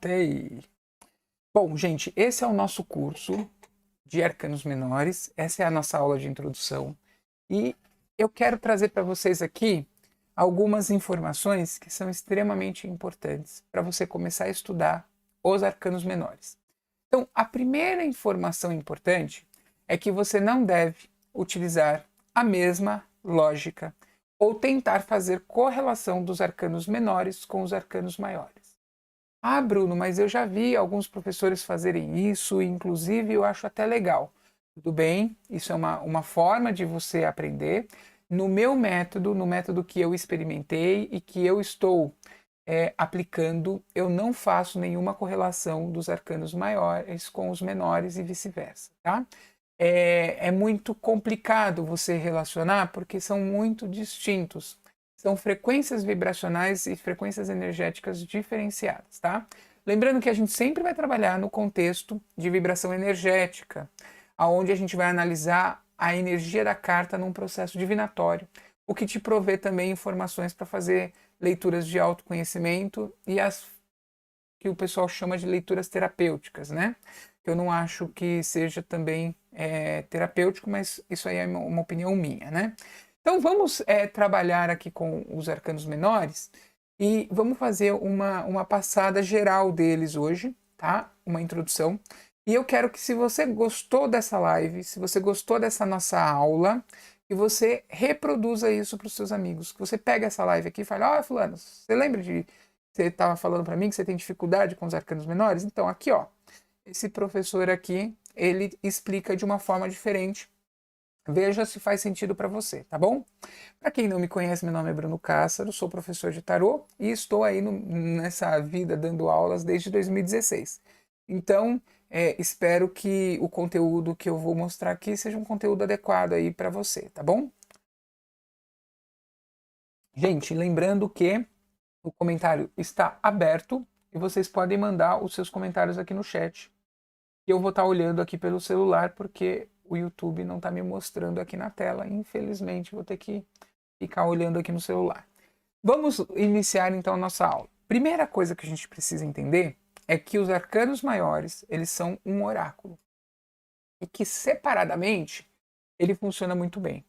Voltei. Bom, gente, esse é o nosso curso de arcanos menores. Essa é a nossa aula de introdução. E eu quero trazer para vocês aqui algumas informações que são extremamente importantes para você começar a estudar os arcanos menores. Então, a primeira informação importante é que você não deve utilizar a mesma lógica ou tentar fazer correlação dos arcanos menores com os arcanos maiores. Ah, Bruno, mas eu já vi alguns professores fazerem isso, e inclusive eu acho até legal. Tudo bem, isso é uma forma de você aprender. No meu método, no método que eu experimentei e que eu estou aplicando, eu não faço nenhuma correlação dos arcanos maiores com os menores e vice-versa, tá? É muito complicado você relacionar porque são muito distintos. São frequências vibracionais e frequências energéticas diferenciadas, tá? Lembrando que a gente sempre vai trabalhar no contexto de vibração energética, aonde a gente vai analisar a energia da carta num processo divinatório, o que te provê também informações para fazer leituras de autoconhecimento e as que o pessoal chama de leituras terapêuticas, né? Eu não acho que seja também terapêutico, mas isso aí é uma opinião minha, né? Então vamos trabalhar aqui com os arcanos menores e vamos fazer uma passada geral deles hoje, tá? Uma introdução. E eu quero que, se você gostou dessa live, se você gostou dessa nossa aula, que você reproduza isso para os seus amigos. Que você pega essa live aqui e fale: ó, fulano, você lembra de... Você estava falando para mim que você tem dificuldade com os arcanos menores? Então, aqui, ó, esse professor aqui, ele explica de uma forma diferente. Veja se faz sentido para você, tá bom? Para quem não me conhece, meu nome é Bruno Cássaro, sou professor de tarô e estou aí nessa vida dando aulas desde 2016. Então, espero que o conteúdo que eu vou mostrar aqui seja um conteúdo adequado aí para você, tá bom? Gente, lembrando que o comentário está aberto e vocês podem mandar os seus comentários aqui no chat. E eu vou estar olhando aqui pelo celular porque o YouTube não está me mostrando aqui na tela. Infelizmente, vou ter que ficar olhando aqui no celular. Vamos iniciar então a nossa aula. Primeira coisa que a gente precisa entender é que os arcanos maiores, eles são um oráculo. E que separadamente, ele funciona muito bem.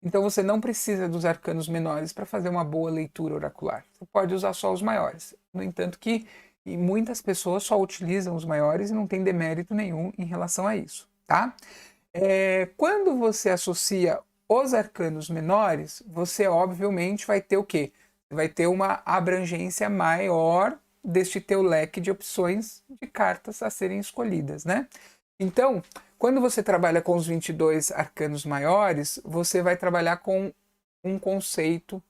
Então você não precisa dos arcanos menores para fazer uma boa leitura oracular. Você pode usar só os maiores. No entanto que muitas pessoas só utilizam os maiores e não tem demérito nenhum em relação a isso, tá? Quando você associa os arcanos menores, você obviamente vai ter o quê? Vai ter uma abrangência maior deste teu leque de opções de cartas a serem escolhidas, né? Então, quando você trabalha com os 22 arcanos maiores, você vai trabalhar com um conceito,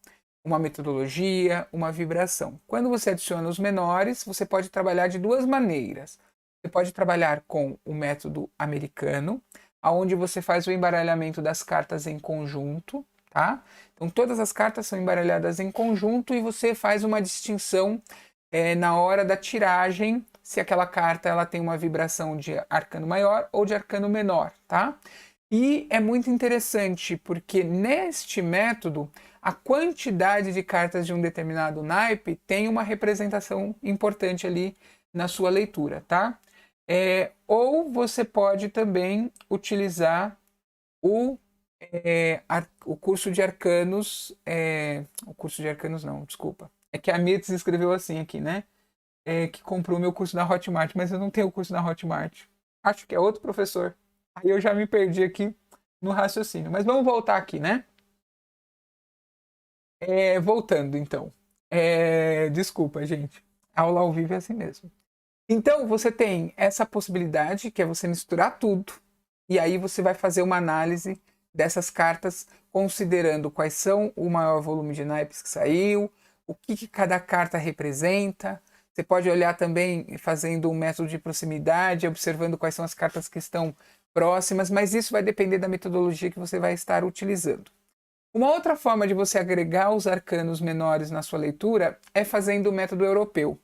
uma metodologia, uma vibração. Quando você adiciona os menores, você pode trabalhar de duas maneiras. Você pode trabalhar com o método americano, onde você faz o embaralhamento das cartas em conjunto, tá? Então todas as cartas são embaralhadas em conjunto e você faz uma distinção na hora da tiragem, se aquela carta ela tem uma vibração de arcano maior ou de arcano menor, tá? E é muito interessante porque neste método a quantidade de cartas de um determinado naipe tem uma representação importante ali na sua leitura, tá? Ou você pode também utilizar o curso de arcanos, o curso de arcanos não, desculpa. É que a Mirtz escreveu assim aqui, né? Que comprou o meu curso na Hotmart, mas eu não tenho o curso na Hotmart. Acho que é outro professor. Aí eu já me perdi aqui no raciocínio. Mas vamos voltar aqui, né? Voltando, então. Desculpa, gente. Aula ao vivo é assim mesmo. Então, você tem essa possibilidade, que é você misturar tudo, e aí você vai fazer uma análise dessas cartas, considerando quais são o maior volume de naipes que saiu, o que cada carta representa. Você pode olhar também fazendo um método de proximidade, observando quais são as cartas que estão próximas, mas isso vai depender da metodologia que você vai estar utilizando. Uma outra forma de você agregar os arcanos menores na sua leitura é fazendo o método europeu.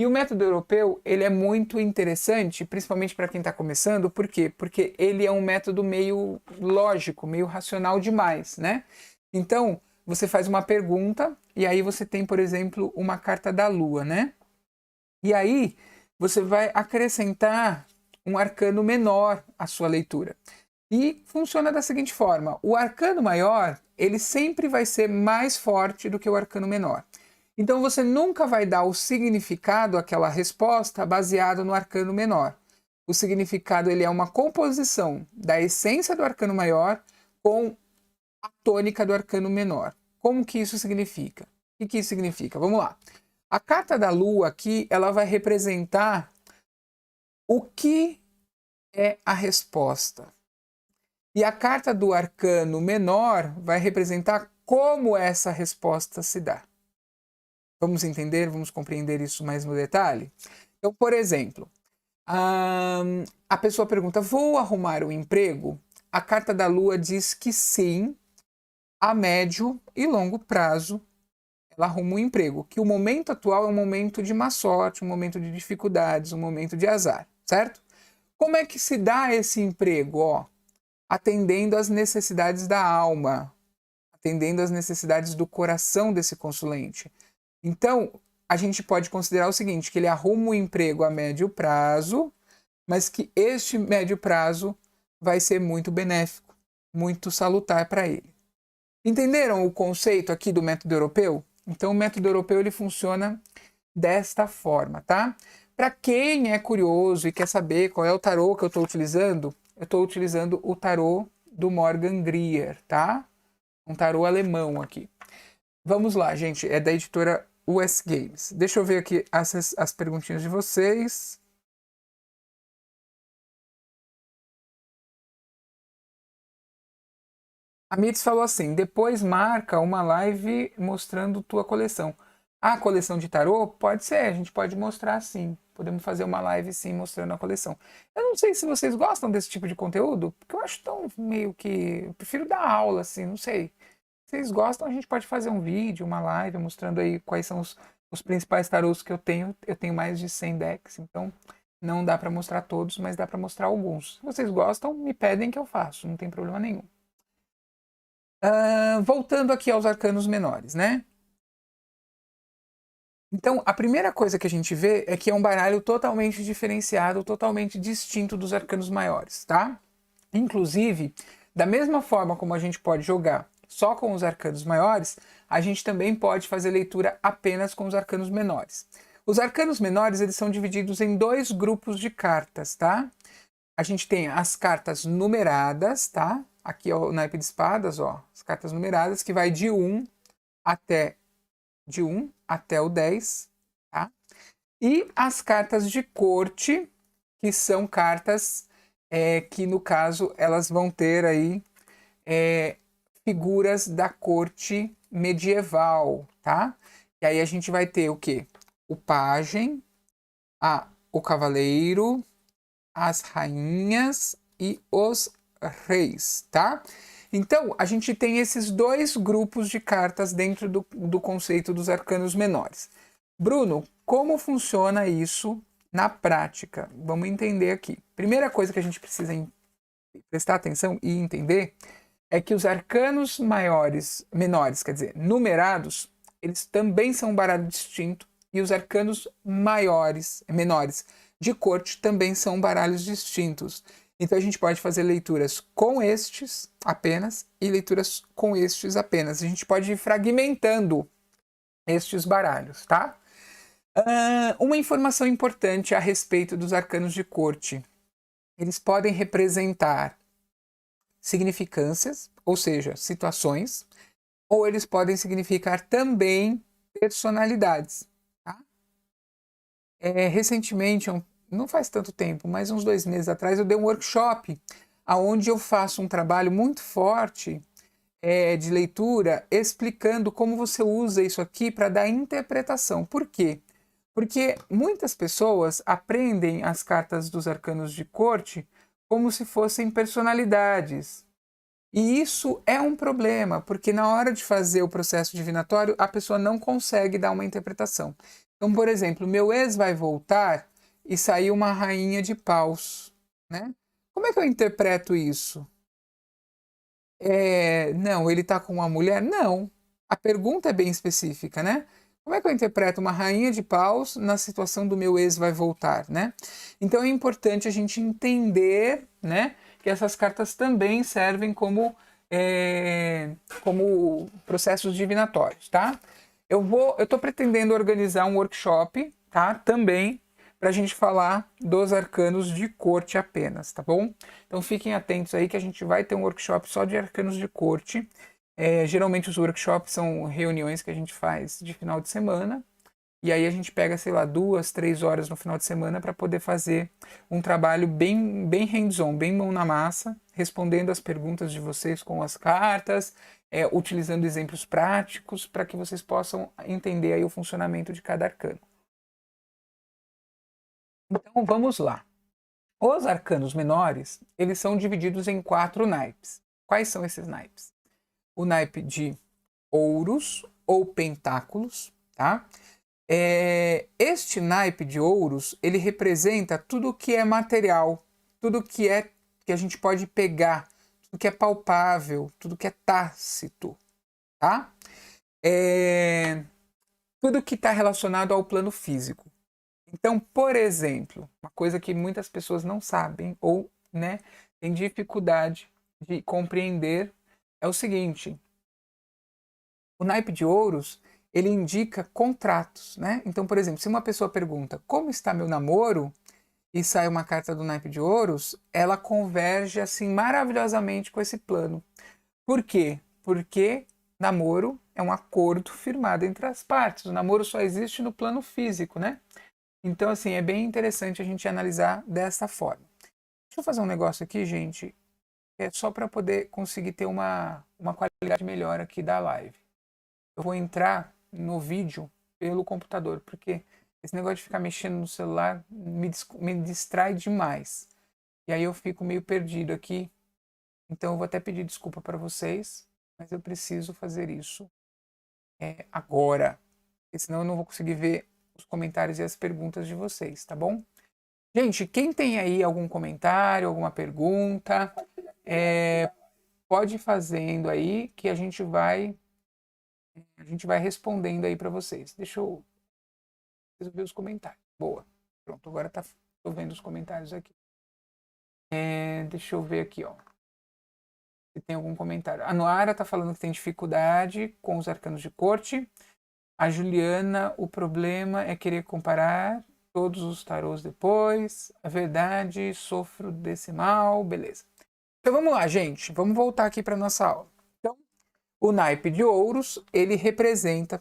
E o método europeu, ele é muito interessante, principalmente para quem está começando. Por quê? Porque ele é um método meio lógico, meio racional demais, né? Então, você faz uma pergunta e aí você tem, por exemplo, uma carta da Lua, né? E aí, você vai acrescentar um arcano menor à sua leitura. E funciona da seguinte forma: o arcano maior, ele sempre vai ser mais forte do que o arcano menor. Então você nunca vai dar o significado àquela resposta baseado no arcano menor. O significado ele é uma composição da essência do arcano maior com a tônica do arcano menor. Como que isso significa? O que isso significa? Vamos lá. A carta da lua aqui, ela vai representar o que é a resposta. E a carta do arcano menor vai representar como essa resposta se dá. Vamos entender, vamos compreender isso mais no detalhe? Então, por exemplo, a pessoa pergunta: vou arrumar um emprego? A carta da lua diz que sim, a médio e longo prazo ela arruma um emprego, que o momento atual é um momento de má sorte, um momento de dificuldades, um momento de azar, certo? Como é que se dá esse emprego? Ó, atendendo às necessidades da alma, atendendo às necessidades do coração desse consulente. Então, a gente pode considerar o seguinte, que ele arruma um emprego a médio prazo, mas que este médio prazo vai ser muito benéfico, muito salutar para ele. Entenderam o conceito aqui do método europeu? Então, o método europeu ele funciona desta forma, tá? Para quem é curioso e quer saber qual é o tarô que eu estou utilizando o tarô do Morgan Grier, tá? Um tarô alemão aqui. Vamos lá, gente. É da editora US Games. Deixa eu ver aqui as perguntinhas de vocês. A Mirtz falou assim: depois marca uma live mostrando tua coleção. A coleção de tarô? Pode ser, a gente pode mostrar sim. Podemos fazer uma live sim mostrando a coleção. Eu não sei se vocês gostam desse tipo de conteúdo, porque eu acho tão meio que. Eu prefiro dar aula, assim, não sei. Se vocês gostam, a gente pode fazer um vídeo, uma live mostrando aí quais são os principais tarôs que eu tenho. Eu tenho mais de 100 decks, então não dá para mostrar todos, mas dá para mostrar alguns. Se vocês gostam, me pedem que eu faço, não tem problema nenhum. Voltando aqui aos arcanos menores, né? Então, a primeira coisa que a gente vê é que é um baralho totalmente diferenciado, totalmente distinto dos arcanos maiores, tá? Inclusive, da mesma forma como a gente pode jogar só com os arcanos maiores, a gente também pode fazer leitura apenas com os arcanos menores. Os arcanos menores, eles são divididos em dois grupos de cartas, tá? A gente tem as cartas numeradas, tá? Aqui é o naipe de espadas, ó, as cartas numeradas, que vai de 1 até o 10, tá? E as cartas de corte, que são cartas que, no caso, elas vão ter aí figuras da corte medieval, tá? E aí a gente vai ter o quê? O pajem, o cavaleiro, as rainhas e os reis, tá? Então, a gente tem esses dois grupos de cartas dentro do conceito dos arcanos menores. Bruno, como funciona isso na prática? Vamos entender aqui. Primeira coisa que a gente precisa prestar atenção e entender é que os arcanos menores, quer dizer, numerados, eles também são um baralho distinto, e os arcanos menores de corte também são baralhos distintos. Então a gente pode fazer leituras com estes apenas e leituras com estes apenas. A gente pode ir fragmentando estes baralhos, tá? Uma informação importante a respeito dos arcanos de corte. Eles podem representar significâncias, ou seja, situações, ou eles podem significar também personalidades. Tá? Recentemente, não faz tanto tempo, mas uns 2 meses atrás, eu dei um workshop onde eu faço um trabalho muito forte de leitura, explicando como você usa isso aqui para dar interpretação. Por quê? Porque muitas pessoas aprendem as cartas dos arcanos de corte como se fossem personalidades. E isso é um problema, porque na hora de fazer o processo divinatório, a pessoa não consegue dar uma interpretação. Então, por exemplo, meu ex vai voltar e saiu uma rainha de paus, né? Como é que eu interpreto isso? Não, ele está com uma mulher? Não. A pergunta é bem específica, né? Como é que eu interpreto uma rainha de paus na situação do meu ex vai voltar, né? Então é importante a gente entender, né, que essas cartas também servem como processos divinatórios, tá? Eu tô pretendendo organizar um workshop, tá? Também para a gente falar dos arcanos de corte apenas, tá bom? Então fiquem atentos aí que a gente vai ter um workshop só de arcanos de corte. Geralmente os workshops são reuniões que a gente faz de final de semana, e aí a gente pega, sei lá, 2, 3 horas no final de semana para poder fazer um trabalho bem hands-on, bem mão na massa, respondendo as perguntas de vocês com as cartas, utilizando exemplos práticos para que vocês possam entender aí o funcionamento de cada arcano. Então vamos lá. Os arcanos menores, eles são divididos em 4 naipes. Quais são esses naipes? O naipe de ouros ou pentáculos, tá? Este naipe de ouros, ele representa tudo que é material, tudo que a gente pode pegar, tudo que é palpável, tudo que é tácito, tá? Tudo que está relacionado ao plano físico. Então, por exemplo, uma coisa que muitas pessoas não sabem ou, né, têm dificuldade de compreender é o seguinte: o naipe de ouros, ele indica contratos, né? Então, por exemplo, se uma pessoa pergunta como está meu namoro e sai uma carta do naipe de ouros, ela converge assim maravilhosamente com esse plano. Por quê? Porque namoro é um acordo firmado entre as partes. O namoro só existe no plano físico, né? Então, assim, é bem interessante a gente analisar dessa forma. Deixa eu fazer um negócio aqui, gente, só para poder conseguir ter uma qualidade melhor aqui da live. Eu vou entrar no vídeo pelo computador, porque esse negócio de ficar mexendo no celular me distrai demais. E aí eu fico meio perdido aqui. Então eu vou até pedir desculpa para vocês, mas eu preciso fazer isso agora, porque senão eu não vou conseguir ver os comentários e as perguntas de vocês, tá bom? Gente, quem tem aí algum comentário, alguma pergunta, pode ir fazendo aí que a gente vai respondendo aí para vocês. Deixa eu ver os comentários. Boa. Pronto, agora tô vendo os comentários aqui. Deixa eu ver aqui, ó. Se tem algum comentário. A Noara tá falando que tem dificuldade com os arcanos de corte. A Juliana, o problema é querer comparar todos os tarôs depois. A verdade, sofro desse mal. Beleza. Então vamos lá, gente. Vamos voltar aqui para nossa aula. Então, o naipe de ouros, ele representa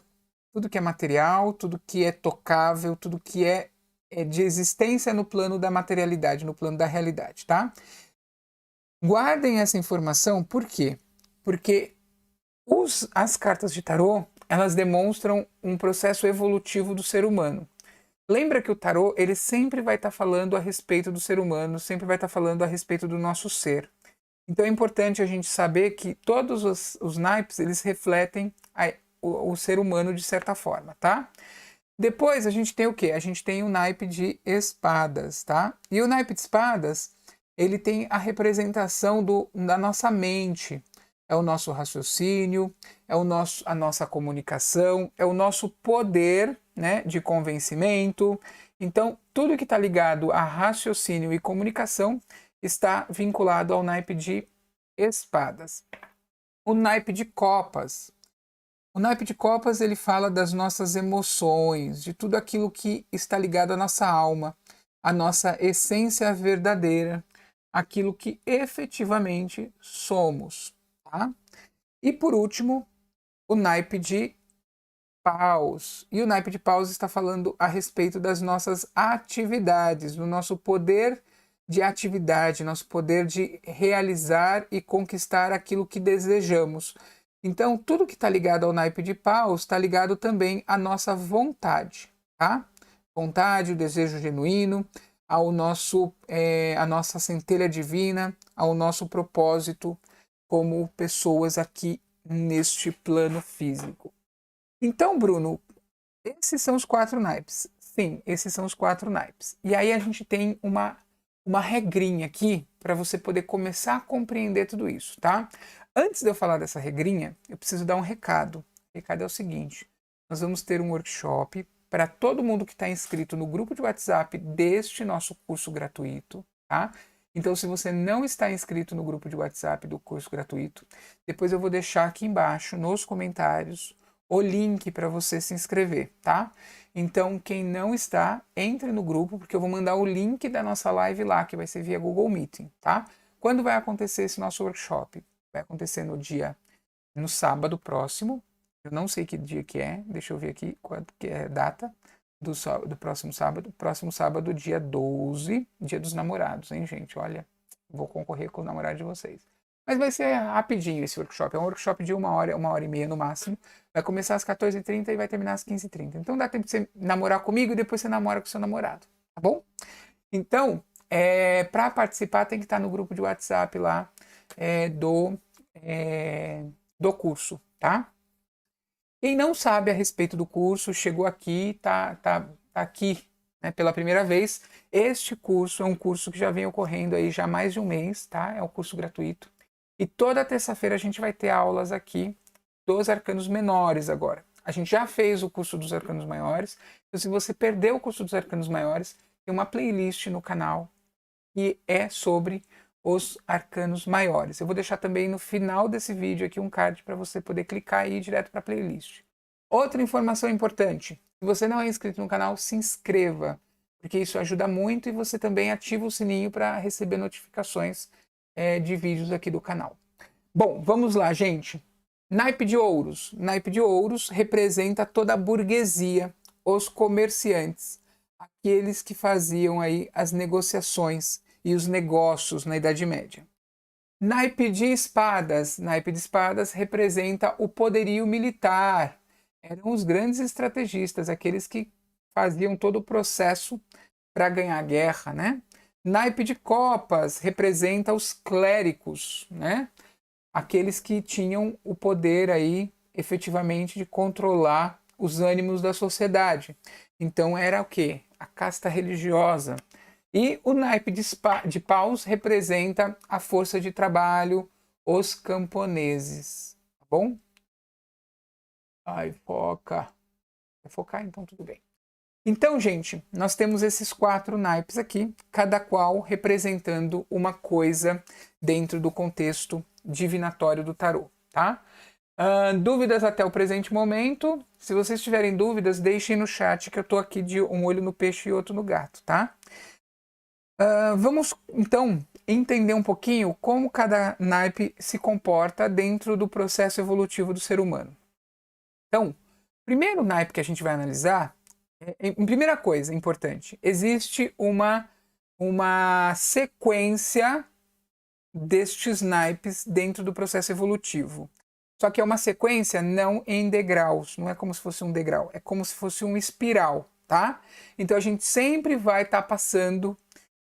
tudo que é material, tudo que é tocável, tudo que é de existência no plano da materialidade, no plano da realidade, tá? Guardem essa informação, por quê? Porque as cartas de tarô, elas demonstram um processo evolutivo do ser humano. Lembra que o tarô, ele sempre vai estar falando a respeito do ser humano, sempre vai estar falando a respeito do nosso ser. Então é importante a gente saber que todos os naipes, eles refletem o ser humano de certa forma, tá? Depois a gente tem o quê? A gente tem o naipe de espadas, tá? E o naipe de espadas, ele tem a representação da nossa mente. É o nosso raciocínio, a nossa comunicação, é o nosso poder, né, de convencimento. Então, tudo que está ligado a raciocínio e comunicação está vinculado ao naipe de espadas. O naipe de copas. O naipe de copas, ele fala das nossas emoções, de tudo aquilo que está ligado à nossa alma, à nossa essência verdadeira, aquilo que efetivamente somos, tá? E por último, o naipe de paus. E o naipe de paus está falando a respeito das nossas atividades, do nosso poder de atividade, nosso poder de realizar e conquistar aquilo que desejamos. Então, tudo que está ligado ao naipe de paus está ligado também à nossa vontade, tá? Vontade, o desejo genuíno, ao a nossa centelha divina, ao nosso propósito como pessoas aqui neste plano físico. Então, Bruno, esses são os 4 naipes. Sim, esses são os 4 naipes. E aí a gente tem uma regrinha aqui para você poder começar a compreender tudo isso, tá? Antes de eu falar dessa regrinha, eu preciso dar um recado. O recado é o seguinte: nós vamos ter um workshop para todo mundo que está inscrito no grupo de WhatsApp deste nosso curso gratuito, tá? Então, se você não está inscrito no grupo de WhatsApp do curso gratuito, depois eu vou deixar aqui embaixo, nos comentários, o link para você se inscrever, tá? Então, quem não está, entre no grupo, porque eu vou mandar o link da nossa live lá, que vai ser via Google Meeting, tá? Quando vai acontecer esse nosso workshop? Vai acontecer no sábado próximo. Eu não sei que dia que é, deixa eu ver aqui quando que é a data do próximo sábado. Próximo sábado, dia 12, dia dos namorados, hein, gente? Olha, vou concorrer com o namorado de vocês. Mas vai ser rapidinho esse workshop. É um workshop de 1 hora e meia no máximo. Vai começar às 14h30 e vai terminar às 15h30. Então dá tempo de você namorar comigo e depois você namora com seu namorado, tá bom? Então, para participar tem que estar no grupo de WhatsApp lá do curso, tá? Quem não sabe a respeito do curso, chegou aqui, tá aqui, né, pela primeira vez. Este curso é um curso que já vem ocorrendo aí já há mais de um mês, tá? É um curso gratuito. E toda terça-feira a gente vai ter aulas aqui dos arcanos menores agora. A gente já fez o curso dos arcanos maiores. Então, se você perdeu o curso dos arcanos maiores, tem uma playlist no canal que é sobre os arcanos maiores. Eu vou deixar também no final desse vídeo aqui um card para você poder clicar e ir direto para a playlist. Outra informação importante, se você não é inscrito no canal, se inscreva, porque isso ajuda muito e você também ativa o sininho para receber notificações de vídeos aqui do canal. Bom, vamos lá, gente. Naipe de ouros. Naipe de ouros representa toda a burguesia, os comerciantes, aqueles que faziam aí as negociações e os negócios na Idade Média. Naipe de espadas. Naipe de espadas representa o poderio militar. Eram os grandes estrategistas, aqueles que faziam todo o processo para ganhar a guerra, né? Naipe de copas representa os clérigos, né? Aqueles que tinham o poder aí, efetivamente, de controlar os ânimos da sociedade. Então era o quê? A casta religiosa. E o naipe de paus representa a força de trabalho, os camponeses. Tá bom? Ai, foca. Vai focar? Então tudo bem. Então, gente, nós temos esses 4 naipes aqui, cada qual representando uma coisa dentro do contexto divinatório do tarô, tá? Dúvidas até o presente momento? Se vocês tiverem dúvidas, deixem no chat que eu tô aqui de um olho no peixe e outro no gato, tá? Vamos, então, entender um pouquinho como cada naipe se comporta dentro do processo evolutivo do ser humano. Então, o primeiro naipe que a gente vai analisar, primeira coisa importante, existe uma sequência destes naipes dentro do processo evolutivo. Só que é uma sequência não em degraus, não é como se fosse um degrau, é como se fosse uma espiral, tá? Então a gente sempre vai estar passando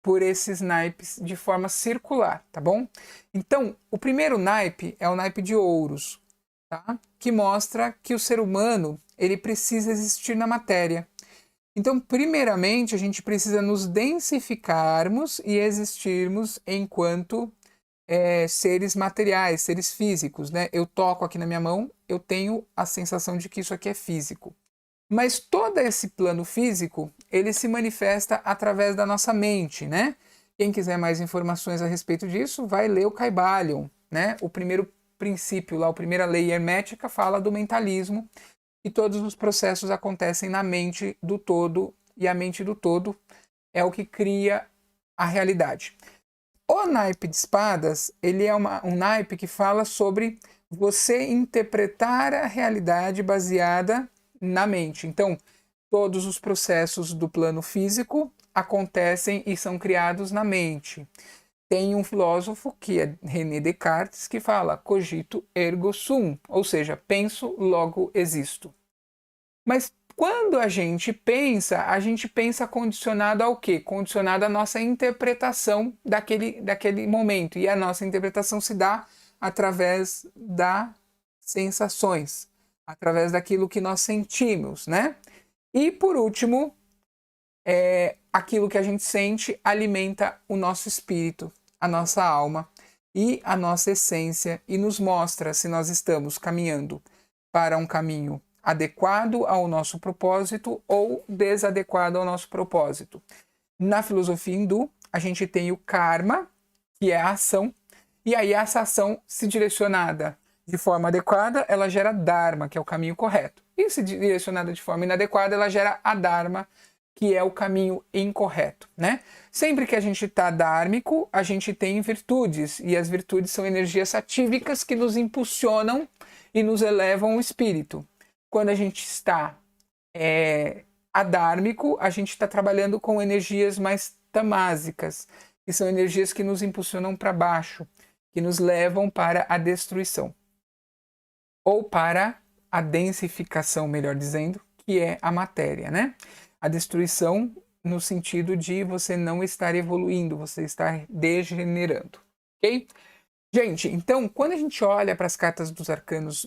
por esses naipes de forma circular, tá bom? Então, o primeiro naipe é o naipe de ouros, tá? Que mostra que o ser humano, ele precisa existir na matéria. Então, primeiramente, a gente precisa nos densificarmos e existirmos enquanto seres materiais, seres físicos, né? Eu toco aqui na minha mão, eu tenho a sensação de que isso aqui é físico. Mas todo esse plano físico, ele se manifesta através da nossa mente, né? Quem quiser mais informações a respeito disso, vai ler o Kybalion, né? O primeiro princípio lá, a primeira lei hermética fala do mentalismo e todos os processos acontecem na mente do todo e a mente do todo é o que cria a realidade. O naipe de espadas, ele é um naipe que fala sobre você interpretar a realidade baseada na mente. Então, todos os processos do plano físico acontecem e são criados na mente. Tem um filósofo, que é René Descartes, que fala cogito ergo sum, ou seja, penso, logo existo. Mas quando a gente pensa condicionado ao quê? Condicionado à nossa interpretação daquele momento. E a nossa interpretação se dá através das sensações, através daquilo que nós sentimos, né? E por último, aquilo que a gente sente alimenta o nosso espírito, a nossa alma e a nossa essência e nos mostra se nós estamos caminhando para um caminho adequado ao nosso propósito ou desadequado ao nosso propósito. Na filosofia hindu, a gente tem o karma, que é a ação, e aí essa ação, se direcionada de forma adequada, ela gera dharma, que é o caminho correto. E se direcionada de forma inadequada, ela gera adharma, que é o caminho incorreto, né? Sempre que a gente está dármico, a gente tem virtudes, e as virtudes são energias satívicas que nos impulsionam e nos elevam o espírito. Quando a gente está adármico, a gente está trabalhando com energias mais tamásicas, que são energias que nos impulsionam para baixo, que nos levam para a destruição. Ou para a densificação, melhor dizendo, que é a matéria, né? A destruição no sentido de você não estar evoluindo, você estar degenerando, ok? Gente, então, quando a gente olha para as cartas dos arcanos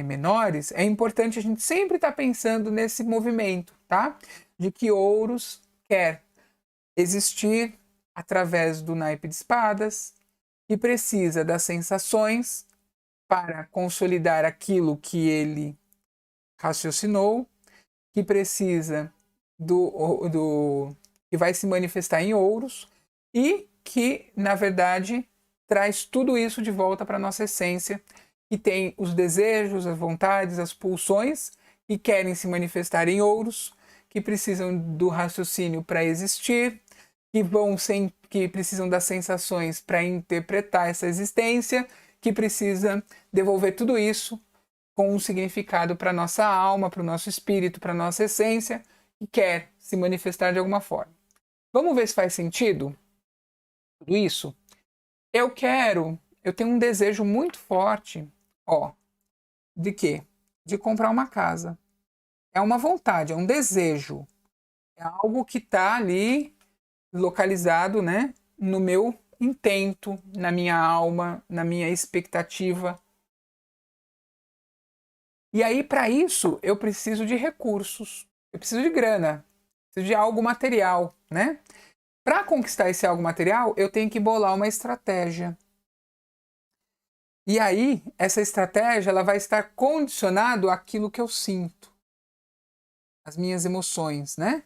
menores, é importante a gente sempre estar pensando nesse movimento, tá? De que Ouros quer existir através do naipe de espadas, que precisa das sensações para consolidar aquilo que ele raciocinou, que precisa que vai se manifestar em Ouros e que, na verdade, traz tudo isso de volta para a nossa essência, que tem os desejos, as vontades, as pulsões que querem se manifestar em Ouros, que precisam do raciocínio para existir, que precisam das sensações para interpretar essa existência, que precisa devolver tudo isso com um significado para a nossa alma, para o nosso espírito, para a nossa essência, e quer se manifestar de alguma forma. Vamos ver se faz sentido tudo isso? Eu tenho um desejo muito forte, de quê? De comprar uma casa. É uma vontade, é um desejo. É algo que está ali localizado, né, no meu intento, na minha alma, na minha expectativa. E aí, para isso, eu preciso de recursos, eu preciso de grana, preciso de algo material, né? Para conquistar esse algo material, eu tenho que bolar uma estratégia. E aí, essa estratégia ela vai estar condicionado àquilo que eu sinto, às minhas emoções, né?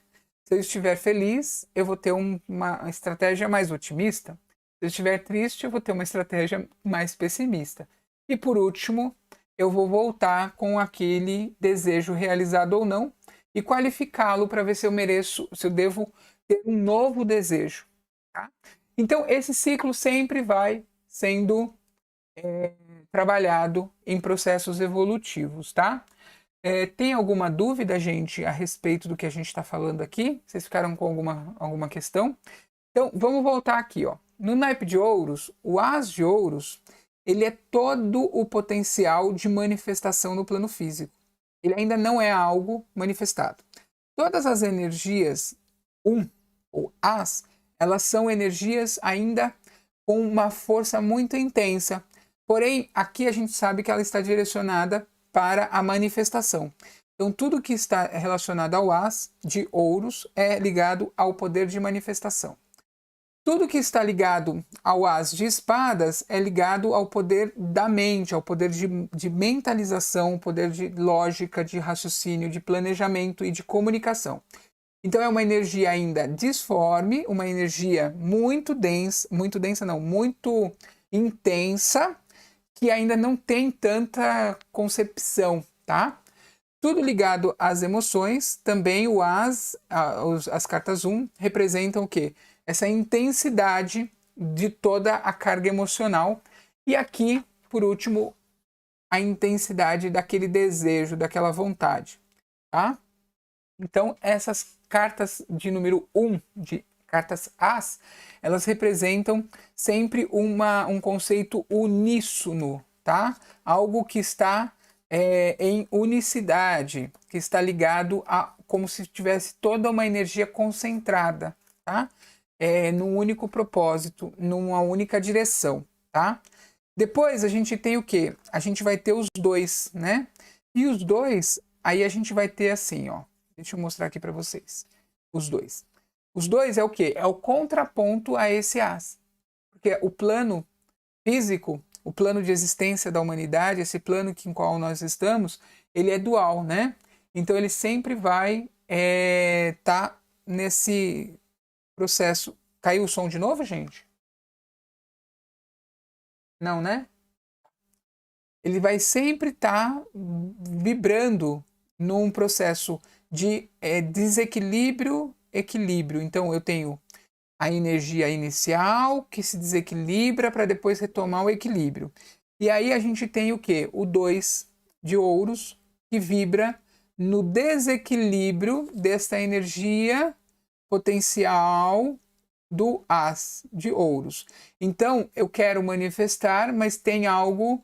Se eu estiver feliz, eu vou ter uma estratégia mais otimista. Se eu estiver triste, eu vou ter uma estratégia mais pessimista. E por último, eu vou voltar com aquele desejo realizado ou não e qualificá-lo para ver se eu mereço, se eu devo ter um novo desejo. Tá? Então, esse ciclo sempre vai sendo trabalhado em processos evolutivos, tá? Tem alguma dúvida, gente, a respeito do que a gente está falando aqui? Vocês ficaram com alguma questão? Então, vamos voltar aqui, ó. No naipe de ouros, o as de ouros, ele é todo o potencial de manifestação no plano físico. Ele ainda não é algo manifestado. Todas as energias ou as, elas são energias ainda com uma força muito intensa. Porém, aqui a gente sabe que ela está direcionada para a manifestação. Então, tudo que está relacionado ao as de ouros é ligado ao poder de manifestação. Tudo que está ligado ao as de espadas é ligado ao poder da mente, ao poder de mentalização, poder de lógica, de raciocínio, de planejamento e de comunicação. Então, é uma energia ainda disforme, uma energia muito intensa, que ainda não tem tanta concepção, tá? Tudo ligado às emoções, também as cartas 1 representam o quê? Essa intensidade de toda a carga emocional. E aqui, por último, a intensidade daquele desejo, daquela vontade, tá? Então, essas cartas de número 1, de cartas as, elas representam sempre um conceito uníssono, tá? Algo que está em unicidade, que está ligado a como se tivesse toda uma energia concentrada, tá? Num único propósito, numa única direção, tá? Depois a gente tem o quê? A gente vai ter os dois, né? E os dois, aí a gente vai ter assim, ó. Deixa eu mostrar aqui para vocês. Os dois. Os dois é o quê? É o contraponto a esse as. Porque o plano físico, o plano de existência da humanidade, esse plano em qual nós estamos, ele é dual, né? Então ele sempre vai tá nesse processo. Caiu o som de novo, gente? Não, né? Ele vai sempre estar vibrando num processo de desequilíbrio, equilíbrio. Então eu tenho a energia inicial que se desequilibra para depois retomar o equilíbrio. E aí a gente tem o quê? O 2 de ouros que vibra no desequilíbrio desta energia potencial do As de ouros. Então eu quero manifestar, mas tem algo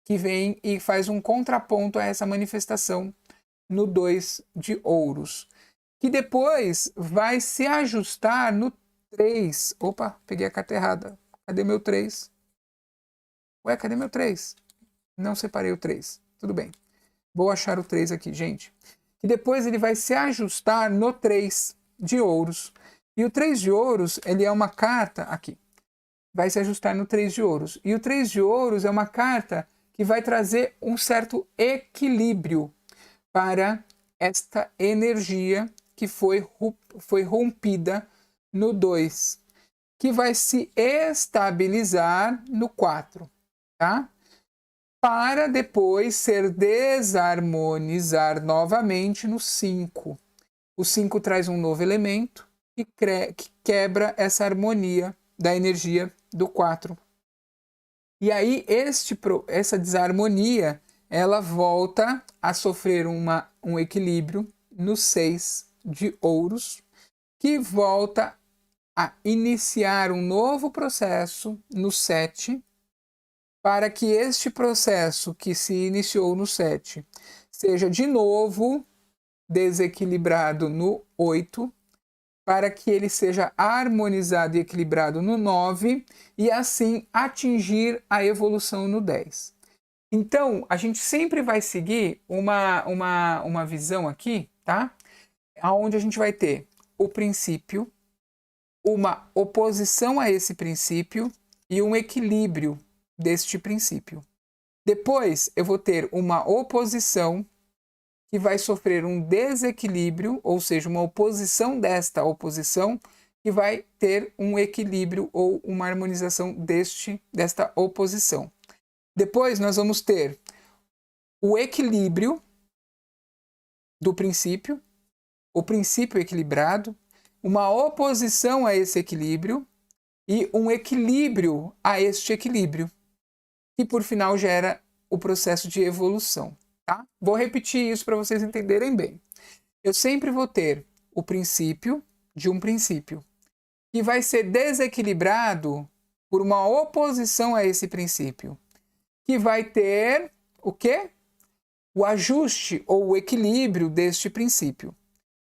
que vem e faz um contraponto a essa manifestação no 2 de ouros, que depois vai se ajustar no 3. Opa, peguei a carta errada. Cadê meu 3? Ué, cadê meu 3? Não separei o 3. Tudo bem. Vou achar o 3 aqui, gente. Que depois ele vai se ajustar no 3 de ouros. E o 3 de ouros, ele é uma carta aqui. Vai se ajustar no 3 de ouros. E o 3 de ouros é uma carta que vai trazer um certo equilíbrio para esta energia que foi rompida no 2, que vai se estabilizar no 4, tá? Para depois ser desarmonizar novamente no 5. O 5 traz um novo elemento que quebra essa harmonia da energia do 4. E aí essa desarmonia ela volta a sofrer um equilíbrio no 6 de ouros, que volta a iniciar um novo processo no 7, para que este processo que se iniciou no 7 seja de novo desequilibrado no 8, para que ele seja harmonizado e equilibrado no 9 e assim atingir a evolução no 10. Então, a gente sempre vai seguir uma visão aqui, tá? Onde a gente vai ter o princípio, uma oposição a esse princípio e um equilíbrio deste princípio. Depois, eu vou ter uma oposição que vai sofrer um desequilíbrio, ou seja, uma oposição desta oposição, que vai ter um equilíbrio ou uma harmonização desta oposição. Depois nós vamos ter o equilíbrio do princípio, o princípio equilibrado, uma oposição a esse equilíbrio e um equilíbrio a este equilíbrio, que por final gera o processo de evolução. Tá? Vou repetir isso para vocês entenderem bem. Eu sempre vou ter o princípio de um princípio, que vai ser desequilibrado por uma oposição a esse princípio, que vai ter o quê? O ajuste ou o equilíbrio deste princípio.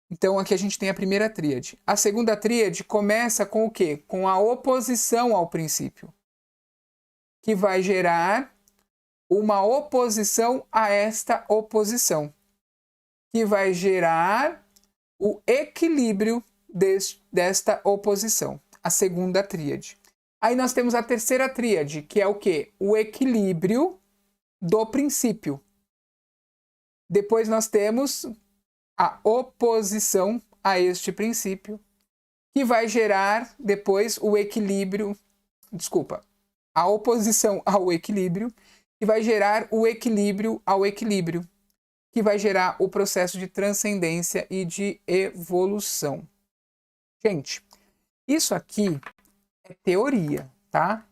Então aqui a gente tem a primeira tríade. A segunda tríade começa com o quê? Com a oposição ao princípio, que vai gerar uma oposição a esta oposição, que vai gerar o equilíbrio desta oposição, a segunda tríade. Aí nós temos a terceira tríade, que é o quê? O equilíbrio do princípio. Depois nós temos a oposição a este princípio, que vai gerar depois o equilíbrio, a oposição ao equilíbrio, que vai gerar o equilíbrio ao equilíbrio, que vai gerar o processo de transcendência e de evolução. Gente, isso aqui é teoria, tá?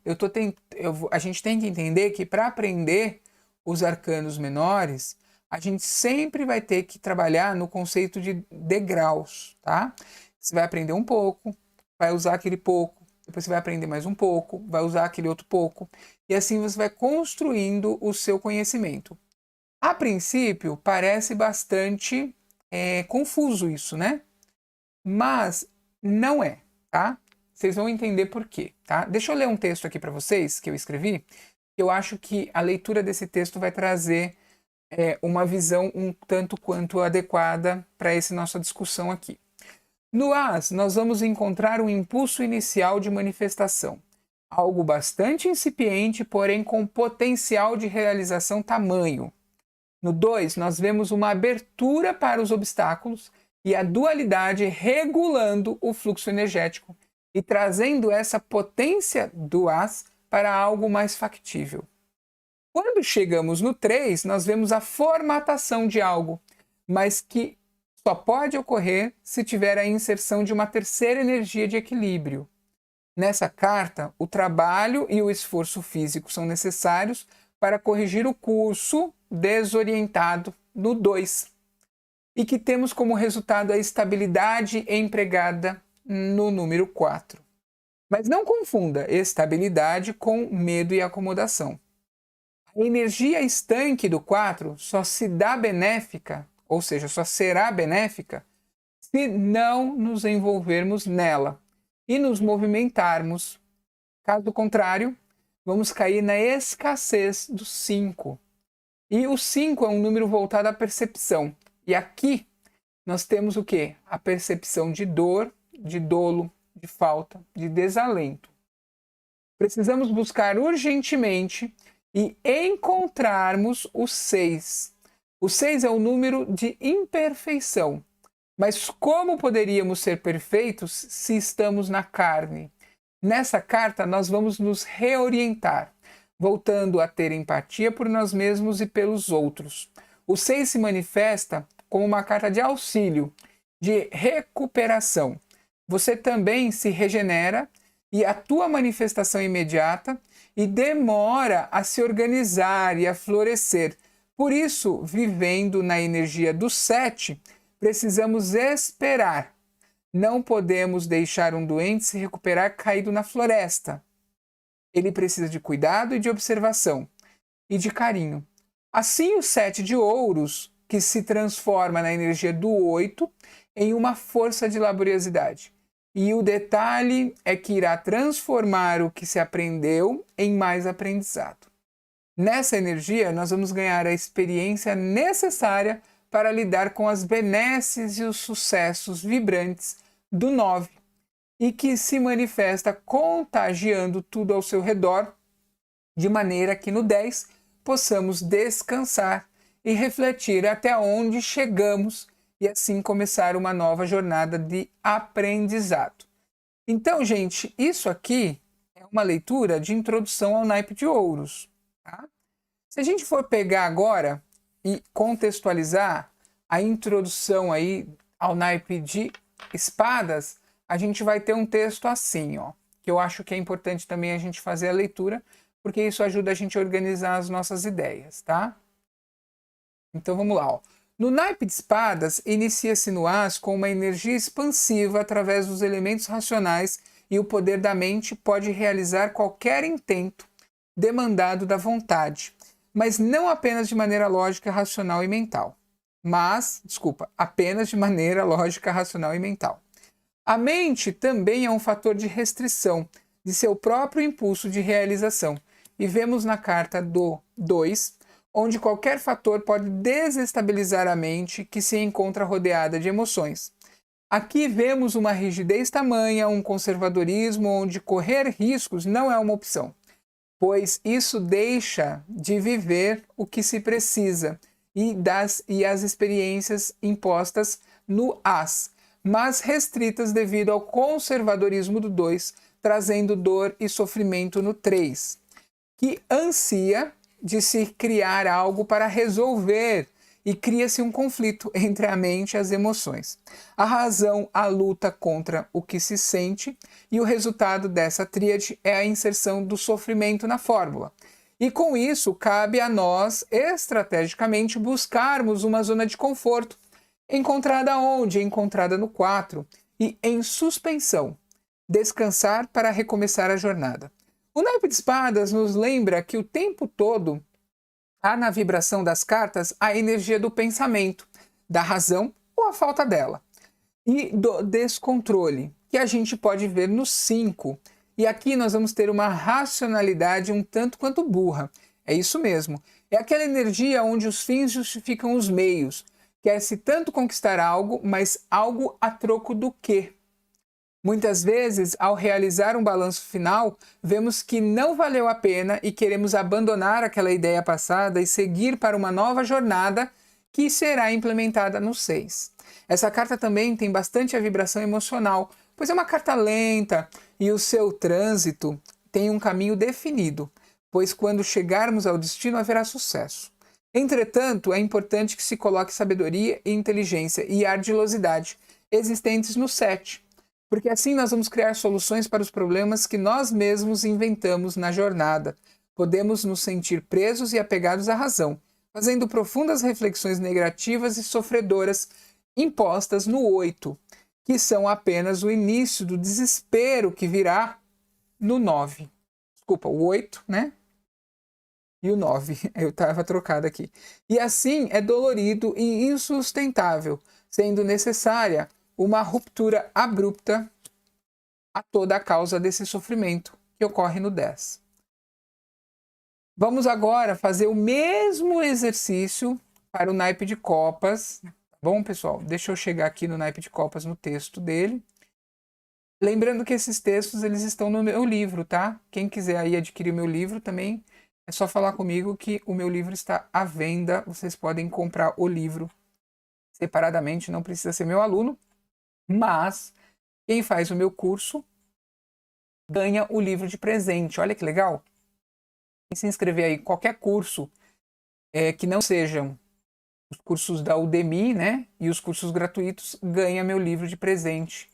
A gente tem que entender que para aprender os arcanos menores, a gente sempre vai ter que trabalhar no conceito de degraus, tá? Você vai aprender um pouco, vai usar aquele pouco, depois você vai aprender mais um pouco, vai usar aquele outro pouco, e assim você vai construindo o seu conhecimento. A princípio, parece bastante confuso isso, né? Mas não é, tá? Vocês vão entender por quê, tá? Deixa eu ler um texto aqui para vocês, que eu escrevi. Eu acho que a leitura desse texto vai trazer uma visão um tanto quanto adequada para essa nossa discussão aqui. No As, nós vamos encontrar um impulso inicial de manifestação. Algo bastante incipiente, porém com potencial de realização tamanho. No 2, nós vemos uma abertura para os obstáculos e a dualidade regulando o fluxo energético e trazendo essa potência do As para algo mais factível. Quando chegamos no 3, nós vemos a formatação de algo, mas que só pode ocorrer se tiver a inserção de uma terceira energia de equilíbrio. Nessa carta, o trabalho e o esforço físico são necessários para corrigir o curso desorientado no 2, e que temos como resultado a estabilidade empregada no número 4. Mas não confunda estabilidade com medo e acomodação. A energia estanque do 4 só se dá benéfica, ou seja, só será benéfica, se não nos envolvermos nela e nos movimentarmos. Caso contrário, vamos cair na escassez do 5. E o 5 é um número voltado à percepção. E aqui nós temos o quê? A percepção de dor, de dolo, de falta, de desalento. Precisamos buscar urgentemente e encontrarmos o 6. O 6 é o número de imperfeição. Mas como poderíamos ser perfeitos se estamos na carne? Nessa carta, nós vamos nos reorientar, voltando a ter empatia por nós mesmos e pelos outros. O 6 se manifesta como uma carta de auxílio, de recuperação. Você também se regenera e a tua manifestação imediata e demora a se organizar e a florescer. Por isso, vivendo na energia do 7, precisamos esperar. Não podemos deixar um doente se recuperar caído na floresta. Ele precisa de cuidado e de observação, e de carinho. Assim, o 7 de ouros, que se transforma na energia do 8 em uma força de laboriosidade. E o detalhe é que irá transformar o que se aprendeu em mais aprendizado. Nessa energia, nós vamos ganhar a experiência necessária para lidar com as benesses e os sucessos vibrantes do 9, e que se manifesta contagiando tudo ao seu redor, de maneira que no 10 possamos descansar e refletir até onde chegamos e assim começar uma nova jornada de aprendizado. Então, gente, isso aqui é uma leitura de introdução ao naipe de ouros. Tá? Se a gente for pegar agora e contextualizar a introdução aí ao naipe de espadas, a gente vai ter um texto assim, ó, que eu acho que é importante também a gente fazer a leitura, porque isso ajuda a gente a organizar as nossas ideias, tá? Então vamos lá, ó. No naipe de espadas, inicia-se no As com uma energia expansiva através dos elementos racionais e o poder da mente pode realizar qualquer intento demandado da vontade, mas não apenas de maneira lógica, racional e mental. Apenas de maneira lógica, racional e mental. A mente também é um fator de restrição de seu próprio impulso de realização. E vemos na carta do 2, onde qualquer fator pode desestabilizar a mente que se encontra rodeada de emoções. Aqui vemos uma rigidez tamanha, um conservadorismo onde correr riscos não é uma opção, pois isso deixa de viver o que se precisa e as experiências impostas no As, mas restritas devido ao conservadorismo do 2, trazendo dor e sofrimento no 3, que ansia de se criar algo para resolver e cria-se um conflito entre a mente e as emoções. A razão, a luta contra o que se sente e o resultado dessa tríade é a inserção do sofrimento na fórmula. E com isso, cabe a nós, estrategicamente, buscarmos uma zona de conforto, encontrada onde? Encontrada no 4, e em suspensão, descansar para recomeçar a jornada. O naipe de espadas nos lembra que o tempo todo há na vibração das cartas a energia do pensamento, da razão ou a falta dela, e do descontrole, que a gente pode ver no 5. E aqui nós vamos ter uma racionalidade um tanto quanto burra. É isso mesmo. É aquela energia onde os fins justificam os meios. Quer-se tanto conquistar algo, mas algo a troco do quê? Muitas vezes, ao realizar um balanço final, vemos que não valeu a pena e queremos abandonar aquela ideia passada e seguir para uma nova jornada que será implementada no 6. Essa carta também tem bastante a vibração emocional, pois é uma carta lenta e o seu trânsito tem um caminho definido, pois quando chegarmos ao destino haverá sucesso. Entretanto, é importante que se coloque sabedoria e inteligência e ardilosidade existentes no 7, porque assim nós vamos criar soluções para os problemas que nós mesmos inventamos na jornada. Podemos nos sentir presos e apegados à razão, fazendo profundas reflexões negativas e sofredoras impostas no 8, que são apenas o início do desespero que virá no 9. Desculpa, o 8, né? E o 9, eu estava trocado aqui. E assim é dolorido e insustentável, sendo necessária uma ruptura abrupta a toda a causa desse sofrimento que ocorre no 10. Vamos agora fazer o mesmo exercício para o naipe de copas. Bom, pessoal, deixa eu chegar aqui no naipe de copas no texto dele. Lembrando que esses textos eles estão no meu livro, tá? Quem quiser aí adquirir o meu livro também, é só falar comigo que o meu livro está à venda. Vocês podem comprar o livro separadamente, não precisa ser meu aluno. Mas quem faz o meu curso ganha o livro de presente. Olha que legal! Quem se inscrever aí em qualquer curso que não sejam os cursos da Udemy, né? E os cursos gratuitos, ganha meu livro de presente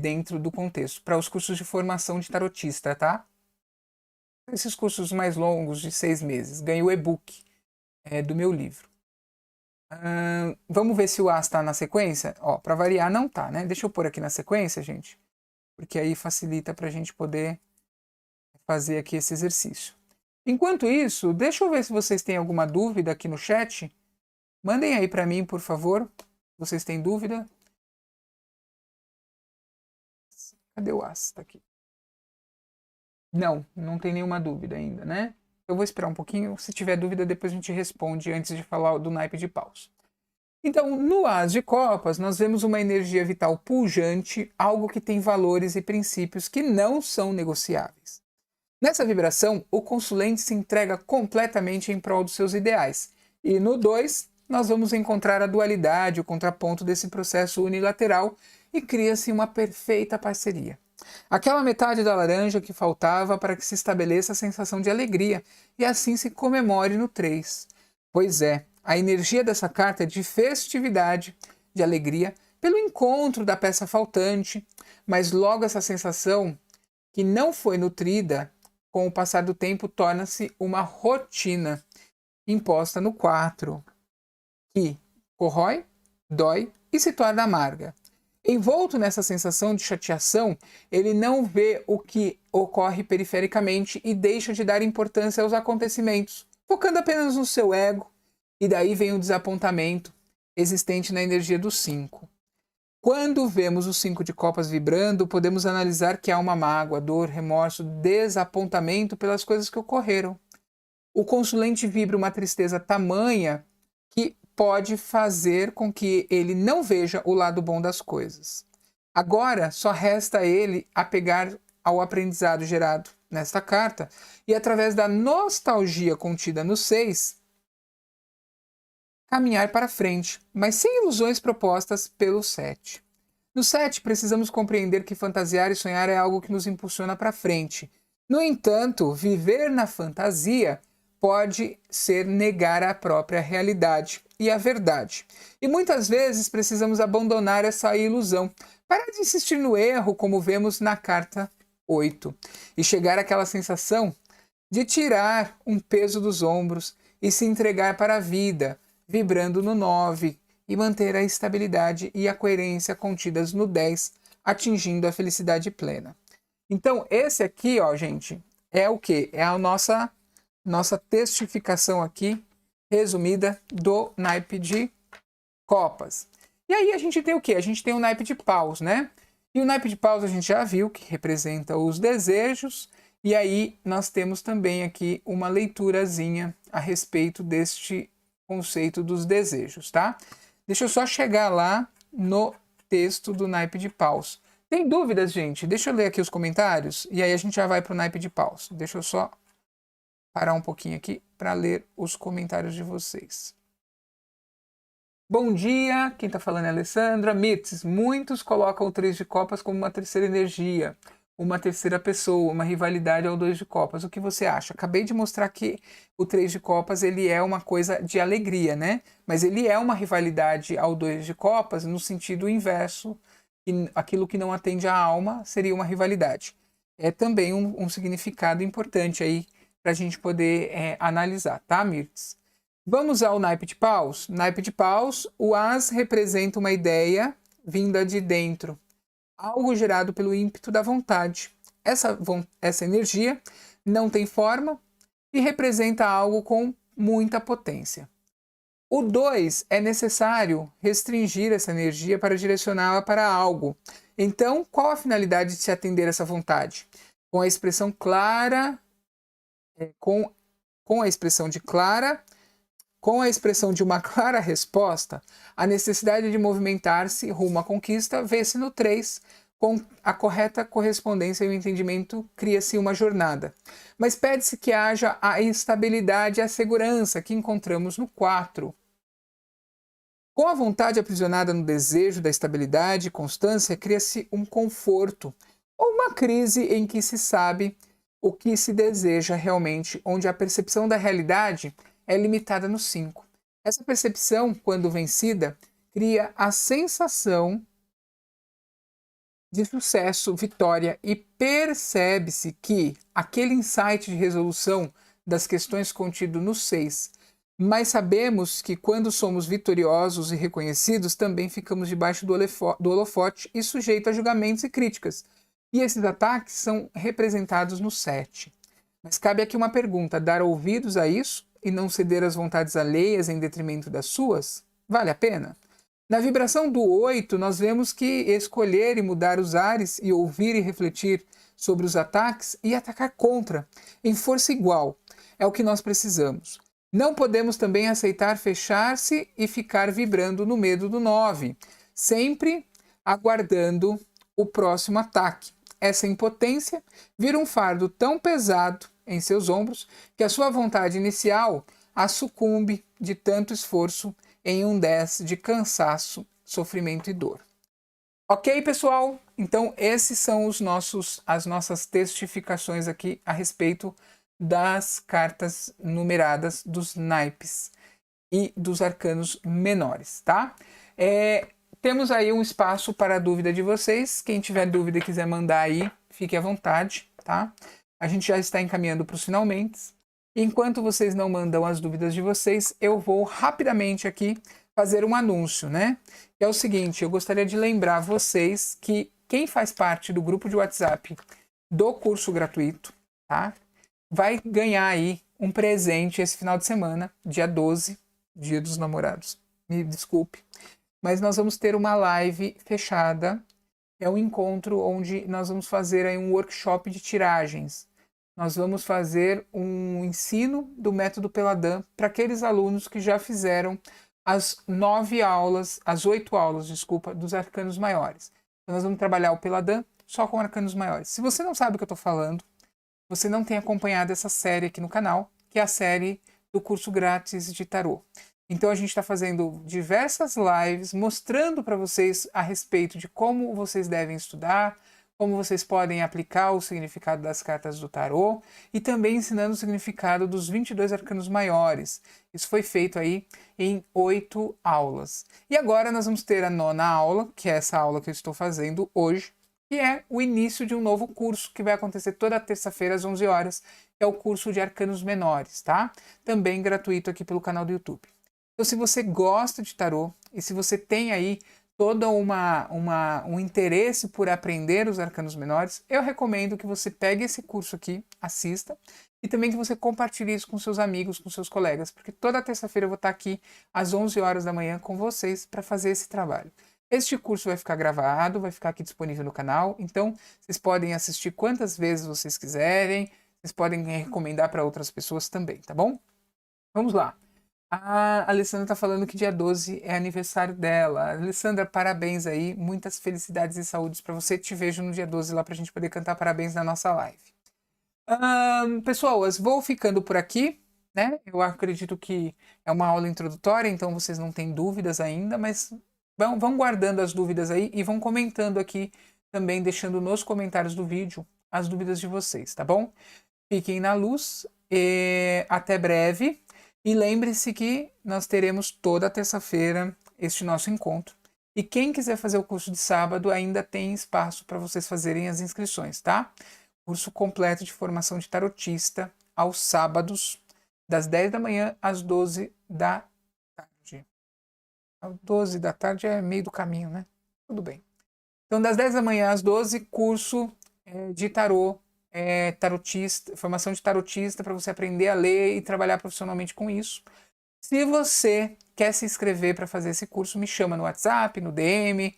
dentro do contexto. Para os cursos de formação de tarotista, tá? Esses cursos mais longos, de 6 meses, ganha o e-book do meu livro. Vamos ver se o A está na sequência? Ó, para variar não tá, né? Deixa eu pôr aqui na sequência, gente, porque aí facilita para a gente poder fazer aqui esse exercício. Enquanto isso, deixa eu ver se vocês têm alguma dúvida aqui no chat. Mandem aí para mim, por favor. Vocês têm dúvida? Cadê o A? Tá aqui. Não tem nenhuma dúvida ainda, né? Eu vou esperar um pouquinho. Se tiver dúvida, depois a gente responde antes de falar do naipe de paus. Então, no As de Copas, nós vemos uma energia vital pujante, algo que tem valores e princípios que não são negociáveis. Nessa vibração, o consulente se entrega completamente em prol dos seus ideais. E no 2, nós vamos encontrar a dualidade, o contraponto desse processo unilateral e cria-se uma perfeita parceria. Aquela metade da laranja que faltava para que se estabeleça a sensação de alegria e assim se comemore no 3. Pois é, a energia dessa carta é de festividade, de alegria, pelo encontro da peça faltante, mas logo essa sensação que não foi nutrida com o passar do tempo torna-se uma rotina imposta no 4, que corrói, dói e se torna amarga. Envolto nessa sensação de chateação, ele não vê o que ocorre perifericamente e deixa de dar importância aos acontecimentos, focando apenas no seu ego, e daí vem o desapontamento existente na energia do 5. Quando vemos o 5 de copas vibrando, podemos analisar que há uma mágoa, dor, remorso, desapontamento pelas coisas que ocorreram. O consulente vibra uma tristeza tamanha que pode fazer com que ele não veja o lado bom das coisas. Agora, só resta a ele apegar ao aprendizado gerado nesta carta e, através da nostalgia contida no 6, caminhar para frente, mas sem ilusões propostas pelo 7. No 7, precisamos compreender que fantasiar e sonhar é algo que nos impulsiona para frente. No entanto, viver na fantasia pode ser negar a própria realidade e a verdade. E muitas vezes precisamos abandonar essa ilusão, parar de insistir no erro, como vemos na carta 8, e chegar àquela sensação de tirar um peso dos ombros e se entregar para a vida, vibrando no 9 e manter a estabilidade e a coerência contidas no 10, atingindo a felicidade plena. Então, esse aqui, ó, gente, é o quê? É a nossa testificação aqui, resumida, do naipe de copas. E aí a gente tem o quê? A gente tem o naipe de paus, né? E o naipe de paus a gente já viu que representa os desejos, e aí nós temos também aqui uma leiturazinha a respeito deste conceito dos desejos, tá? Deixa eu só chegar lá no texto do naipe de paus. Tem dúvidas, gente? Deixa eu ler aqui os comentários e aí a gente já vai para o naipe de paus. Deixa eu só parar um pouquinho aqui para ler os comentários de vocês. Bom dia, quem está falando é a Alessandra. Mirtz, muitos colocam o 3 de copas como uma terceira energia, uma terceira pessoa, uma rivalidade ao 2 de copas. O que você acha? Acabei de mostrar que o 3 de copas ele é uma coisa de alegria, né? Mas ele é uma rivalidade ao 2 de copas no sentido inverso. E aquilo que não atende à alma seria uma rivalidade. É também um significado importante aí para a gente poder analisar, tá, Mirtz? Vamos ao naipe de paus? Naipe de paus, o as representa uma ideia vinda de dentro, algo gerado pelo ímpeto da vontade. Essa energia não tem forma e representa algo com muita potência. O 2 é necessário restringir essa energia para direcioná-la para algo. Então, qual a finalidade de se atender a essa vontade? Com a expressão clara, com a expressão de uma clara resposta, a necessidade de movimentar-se rumo à conquista vê-se no 3. Com a correta correspondência e o entendimento, cria-se uma jornada. Mas pede-se que haja a estabilidade e a segurança que encontramos no 4. Com a vontade aprisionada no desejo da estabilidade e constância, cria-se um conforto ou uma crise em que se sabe o que se deseja realmente, onde a percepção da realidade é limitada no 5. Essa percepção, quando vencida, cria a sensação de sucesso, vitória, e percebe-se que aquele insight de resolução das questões contido no 6. Mas sabemos que quando somos vitoriosos e reconhecidos, também ficamos debaixo do holofote e sujeitos a julgamentos e críticas. E esses ataques são representados no 7. Mas cabe aqui uma pergunta: dar ouvidos a isso e não ceder às vontades alheias em detrimento das suas? Vale a pena? Na vibração do 8, nós vemos que escolher e mudar os ares e ouvir e refletir sobre os ataques e atacar contra, em força igual, é o que nós precisamos. Não podemos também aceitar fechar-se e ficar vibrando no medo do 9, sempre aguardando o próximo ataque. Essa impotência vira um fardo tão pesado em seus ombros que a sua vontade inicial a sucumbe de tanto esforço em um 10 de cansaço, sofrimento e dor. Ok, pessoal? Então, esses são as nossas testificações aqui a respeito das cartas numeradas dos naipes e dos arcanos menores, tá? Temos aí um espaço para a dúvida de vocês. Quem tiver dúvida e quiser mandar aí, fique à vontade, tá? A gente já está encaminhando para os finalmente. Enquanto vocês não mandam as dúvidas de vocês, eu vou rapidamente aqui fazer um anúncio, né? Que é o seguinte, eu gostaria de lembrar vocês que quem faz parte do grupo de WhatsApp do curso gratuito, tá? Vai ganhar aí um presente esse final de semana, dia 12, Dia dos Namorados. Me desculpe. Mas nós vamos ter uma live fechada. É um encontro onde nós vamos fazer aí um workshop de tiragens. Nós vamos fazer um ensino do método Peladan para aqueles alunos que já fizeram as 8 aulas, dos arcanos maiores. Então nós vamos trabalhar o Peladan só com arcanos maiores. Se você não sabe o que eu estou falando, você não tem acompanhado essa série aqui no canal, que é a série do curso grátis de tarô. Então a gente está fazendo diversas lives mostrando para vocês a respeito de como vocês devem estudar, como vocês podem aplicar o significado das cartas do tarô e também ensinando o significado dos 22 arcanos maiores. Isso foi feito aí em 8 aulas. E agora nós vamos ter a 9ª aula, que é essa aula que eu estou fazendo hoje, que é o início de um novo curso que vai acontecer toda terça-feira às 11 horas, que é o curso de arcanos menores, tá? Também gratuito aqui pelo canal do YouTube. Então, se você gosta de tarô e se você tem aí todo um interesse por aprender os arcanos menores, eu recomendo que você pegue esse curso aqui, assista, e também que você compartilhe isso com seus amigos, com seus colegas, porque toda terça-feira eu vou estar aqui às 11 horas da manhã com vocês para fazer esse trabalho. Este curso vai ficar gravado, vai ficar aqui disponível no canal, então vocês podem assistir quantas vezes vocês quiserem, vocês podem recomendar para outras pessoas também, tá bom? Vamos lá. A Alessandra tá falando que dia 12 é aniversário dela. Alessandra, parabéns aí. Muitas felicidades e saúdes para você. Te vejo no dia 12 lá pra gente poder cantar parabéns na nossa live. Pessoas, vou ficando por aqui, né? Eu acredito que é uma aula introdutória, então vocês não têm dúvidas ainda, mas vão guardando as dúvidas aí e vão comentando aqui também, deixando nos comentários do vídeo as dúvidas de vocês, tá bom? Fiquem na luz e até breve. E lembre-se que nós teremos toda terça-feira este nosso encontro. E quem quiser fazer o curso de sábado ainda tem espaço para vocês fazerem as inscrições, tá? Curso completo de formação de tarotista aos sábados, das 10 da manhã às 12 da tarde. Às 12 da tarde é meio do caminho, né? Tudo bem. Então, das 10 da manhã às 12, curso de tarô, tarotista, formação de tarotista para você aprender a ler e trabalhar profissionalmente com isso. Se você quer se inscrever para fazer esse curso, me chama no WhatsApp, no DM,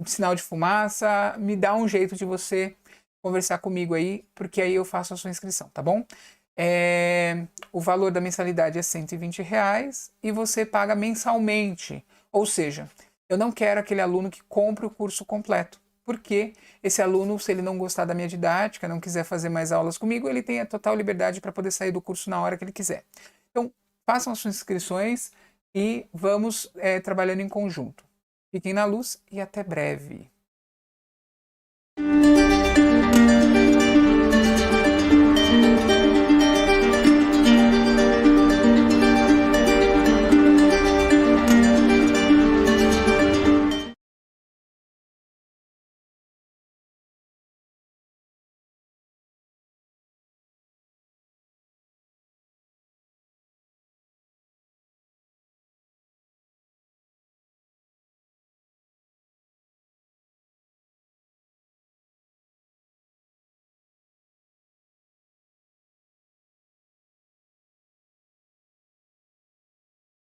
sinal de fumaça, me dá um jeito de você conversar comigo aí, porque aí eu faço a sua inscrição, tá bom? O valor da mensalidade é R$ 120 e você paga mensalmente. Ou seja, eu não quero aquele aluno que compre o curso completo, porque esse aluno, se ele não gostar da minha didática, não quiser fazer mais aulas comigo, ele tem a total liberdade para poder sair do curso na hora que ele quiser. Então, façam as suas inscrições e vamos trabalhando em conjunto. Fiquem na luz e até breve.